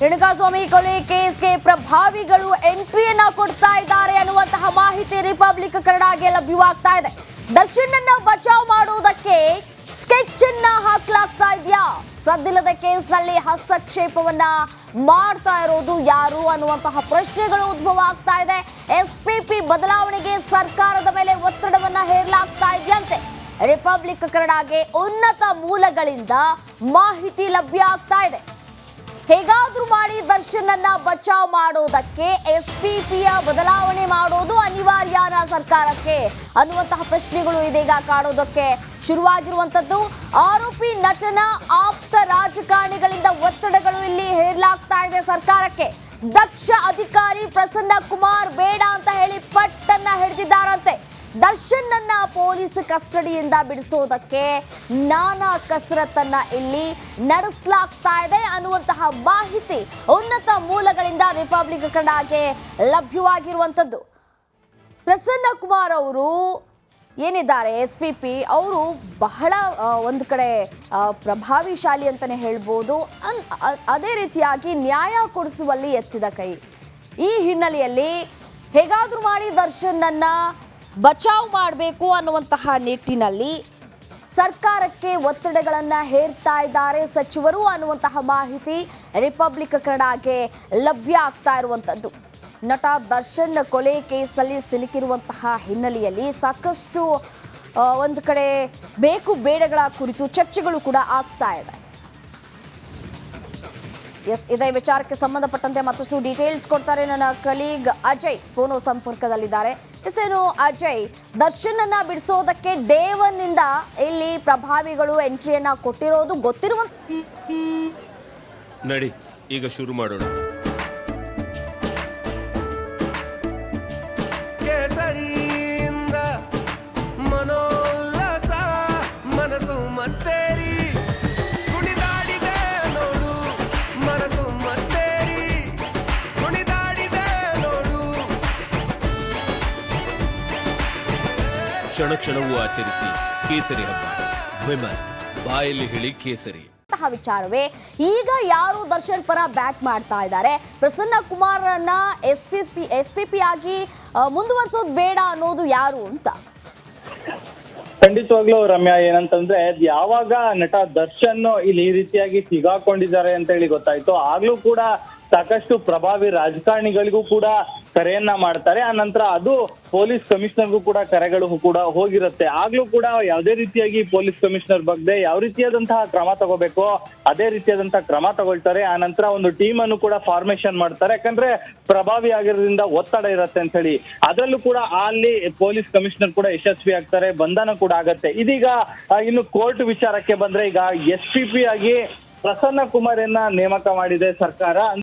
ರೇಣುಕಾಸ್ವಾಮಿ ಕೊಲೆ ಕೇಸ್ಗೆ ಪ್ರಭಾವಿಗಳು ಎಂಟ್ರಿಯನ್ನ ಕೊಡ್ತಾ ಇದ್ದಾರೆ ಅನ್ನುವಂತಹ ಮಾಹಿತಿ ರಿಪಬ್ಲಿಕ್ ಕನ್ನಡಗೆ ಲಭ್ಯವಾಗ್ತಾ ಇದೆ. ದರ್ಶನ್ ಬಚಾವ್ ಮಾಡುವುದಕ್ಕೆ ಸ್ಕೆಚ್ ಅನ್ನ ಹಾಕಲಾಗ್ತಾ ಇದೆಯಾ? ಸದ್ದಿಲ್ಲದ ಕೇಸ್ನಲ್ಲಿ ಹಸ್ತಕ್ಷೇಪವನ್ನ ಮಾಡ್ತಾ ಇರೋದು ಯಾರು ಅನ್ನುವಂತಹ ಪ್ರಶ್ನೆಗಳು ಉದ್ಭವ ಆಗ್ತಾ ಇದೆ. ಎಸ್ಪಿಪಿ ಬದಲಾವಣೆಗೆ ಸರ್ಕಾರದ ಮೇಲೆ ಒತ್ತಡವನ್ನ ಹೇರಲಾಗ್ತಾ ಇದೆಯಂತೆ. ರಿಪಬ್ಲಿಕ್ ಕನ್ನಡಗೆ ಉನ್ನತ ಮೂಲಗಳಿಂದ ಮಾಹಿತಿ ಲಭ್ಯ ಆಗ್ತಾ ಇದೆ. ಹೇಗಾದ್ರೂ ಮಾಡಿ ದರ್ಶನ್ ಬಚಾವ್ ಮಾಡೋದಕ್ಕೆ ಎಸ್ಪಿಪಿಯ ಬದಲಾವಣೆ ಮಾಡೋದು ಅನಿವಾರ್ಯನಾ ಸರ್ಕಾರಕ್ಕೆ ಅನ್ನುವಂತಹ ಪ್ರಶ್ನೆಗಳು ಇದೀಗ ಕಾಣೋದಕ್ಕೆ ಶುರುವಾಗಿರುವಂತದ್ದು. ಆರೋಪಿ ನಟನ ಆಪ್ತ ರಾಜಕಾರಣಿಗಳಿಂದ ಒತ್ತಡಗಳು ಇಲ್ಲಿ ಹೇರಲಾಗ್ತಾ ಇದೆ ಸರ್ಕಾರಕ್ಕೆ. ದಕ್ಷ ಅಧಿಕಾರಿ ಪ್ರಸನ್ನ ಕುಮಾರ್ ಬೇಡ ಅಂತ ಹೇಳಿ ಪಟ್ಟನ್ನ ಹಿಡಿದಿದ್ದಾರಂತೆ. ದರ್ಶನ್ ಪೊಲೀಸ್ ಕಸ್ಟಡಿಯಿಂದ ಬಿಡಿಸೋದಕ್ಕೆ ನಾನಾ ಕಸರತ್ತನ್ನ ಇಲ್ಲಿ ನಡೆಸಲಾಗ್ತಾ ಇದೆ ಅನ್ನುವಂತಹ ಮಾಹಿತಿ ಉನ್ನತ ಮೂಲಗಳಿಂದ ರಿಪಬ್ಲಿಕ್ ಕನ್ನಡಗೆ ಲಭ್ಯವಾಗಿರುವಂತದ್ದು. ಪ್ರಸನ್ನ ಕುಮಾರ್ ಅವರು ಏನಿದ್ದಾರೆ ಎಸ್ಪಿಪಿ ಅವರು ಬಹಳ ಒಂದು ಕಡೆ ಪ್ರಭಾವಿಶಾಲಿ ಅಂತಾನೆ ಹೇಳ್ಬೋದು. ಅದೇ ರೀತಿಯಾಗಿ ನ್ಯಾಯ ಕೊಡಿಸುವಲ್ಲಿ ಎತ್ತಿದ ಕೈ. ಈ ಹಿನ್ನೆಲೆಯಲ್ಲಿ ಹೇಗಾದ್ರೂ ಮಾಡಿ ದರ್ಶನ್ ಬಚಾವ್ ಮಾಡಬೇಕು ಅನ್ನುವಂತಹ ನಿಟ್ಟಿನಲ್ಲಿ ಸರ್ಕಾರಕ್ಕೆ ಒತ್ತಡಗಳನ್ನು ಹೇರ್ತಾ ಇದ್ದಾರೆ ಸಚಿವರು ಅನ್ನುವಂತಹ ಮಾಹಿತಿ ರಿಪಬ್ಲಿಕ್ ಕನ್ನಡಗೆ ಲಭ್ಯ ಆಗ್ತಾ ಇರುವಂಥದ್ದು. ನಟ ದರ್ಶನ್ ಕೊಲೆ ಕೇಸ್ನಲ್ಲಿ ಸಿಲುಕಿರುವಂತಹ ಹಿನ್ನೆಲೆಯಲ್ಲಿ ಸಾಕಷ್ಟು ಒಂದು ಕಡೆ ಬೇಕು ಬೇಡಗಳ ಕುರಿತು ಚರ್ಚೆಗಳು ಕೂಡ ಆಗ್ತಾ ಇದೆ. ಇದೇ ವಿಚಾರಕ್ಕೆ ಸಂಬಂಧಪಟ್ಟಂತೆ ಮತ್ತಷ್ಟು ಡೀಟೇಲ್ಸ್ ಕೊಡ್ತಾರೆ ನನ್ನ ಕಲೀಗ್ ಅಜಯ್ ಫೋನ್ ಸಂಪರ್ಕದಲ್ಲಿದ್ದಾರೆ. ಏನು ಅಜಯ್, ದರ್ಶನ್ ಬಿಡಿಸೋದಕ್ಕೆ ಡೇ 1 ಇಂದ ಇಲ್ಲಿ ಪ್ರಭಾವಿಗಳು ಎಂಟ್ರಿಯನ್ನ ಕೊಟ್ಟಿರೋದು ಗೊತ್ತಿರುವ ನಡಿ ಈಗ ಶುರು ಮಾಡೋಣ. ಕೇಸರಿಯಿಂದ ಮನೋಲ್ಲಾಸ ಮನಸ್ಸು ಮತ್ತೇರಿ ಕುಣಿದಾಡಿದೆ ನೋಡು, ಮನಸ್ಸು ಮತ್ತೇರಿ ಕುಣಿದಾಡಿದೆ ನೋಡು. ಕ್ಷಣ ಕ್ಷಣವೂ ಆಚರಿಸಿ ಕೇಸರಿ ಹಬ್ಬ. ವಿಮಲ್ ಬಾಯಲ್ಲಿ ಹೇಳಿ ಕೇಸರಿ ವಿಚಾರವೇ ಈಗ ಯಾರು ದರ್ಶನ್ ಪರ ಬ್ಯಾಟ್ ಮಾಡ್ತಾ ಇದ್ದಾರೆ. ಪ್ರಸನ್ನ ಕುಮಾರನ್ನ ಎಸ್ಪಿಪಿ ಆಗಿ ಮುಂದುವರಿಸೋದು ಬೇಡ ಅನ್ನೋದು ಯಾರು ಅಂತ. ಖಂಡಿತವಾಗ್ಲೂ ರಮ್ಯಾ, ಏನಂತಂದ್ರೆ ಯಾವಾಗ ನಟ ದರ್ಶನ್ ಇಲ್ಲಿ ಈ ರೀತಿಯಾಗಿ ಸಿಗಾಕೊಂಡಿದ್ದಾರೆ ಅಂತ ಹೇಳಿ ಗೊತ್ತಾಯ್ತು, ಆಗ್ಲೂ ಕೂಡ ಸಾಕಷ್ಟು ಪ್ರಭಾವಿ ರಾಜಕಾರಣಿಗಳಿಗೂ ಕೂಡ ಕರೆಯನ್ನ ಮಾಡ್ತಾರೆ. ಆ ನಂತರ ಅದು ಪೊಲೀಸ್ ಕಮಿಷನರ್ಗೂ ಕೂಡ ಕರೆಗಳು ಕೂಡ ಹೋಗಿರುತ್ತೆ. ಆಗ್ಲೂ ಕೂಡ ಯಾವುದೇ ರೀತಿಯಾಗಿ ಪೊಲೀಸ್ ಕಮಿಷನರ್ ಬಗ್ಗೆ ಯಾವ ರೀತಿಯಾದಂತಹ ಕ್ರಮ ತಗೋಬೇಕೋ ಅದೇ ರೀತಿಯಾದಂತಹ ಕ್ರಮ ತಗೊಳ್ತಾರೆ. ಆ ನಂತರ ಒಂದು ಟೀಮ್ ಅನ್ನು ಕೂಡ ಫಾರ್ಮೇಶನ್ ಮಾಡ್ತಾರೆ. ಯಾಕಂದ್ರೆ ಪ್ರಭಾವಿ ಆಗಿರೋದ್ರಿಂದ ಒತ್ತಡ ಇರುತ್ತೆ ಅಂತ ಹೇಳಿ ಅದರಲ್ಲೂ ಕೂಡ ಅಲ್ಲಿ ಪೊಲೀಸ್ ಕಮಿಷನರ್ ಕೂಡ ಯಶಸ್ವಿ ಆಗ್ತಾರೆ, ಬಂಧನ ಕೂಡ ಆಗತ್ತೆ. ಇದೀಗ ಇನ್ನು ಕೋರ್ಟ್ ವಿಚಾರಕ್ಕೆ ಬಂದ್ರೆ ಈಗ ಎಸ್ಪಿಪಿ ಆಗಿ ಪ್ರಸನ್ನ ಕುಮಾರನ್ನ ನೇಮಕ ಮಾಡಿದೆ ಸರ್ಕಾರ.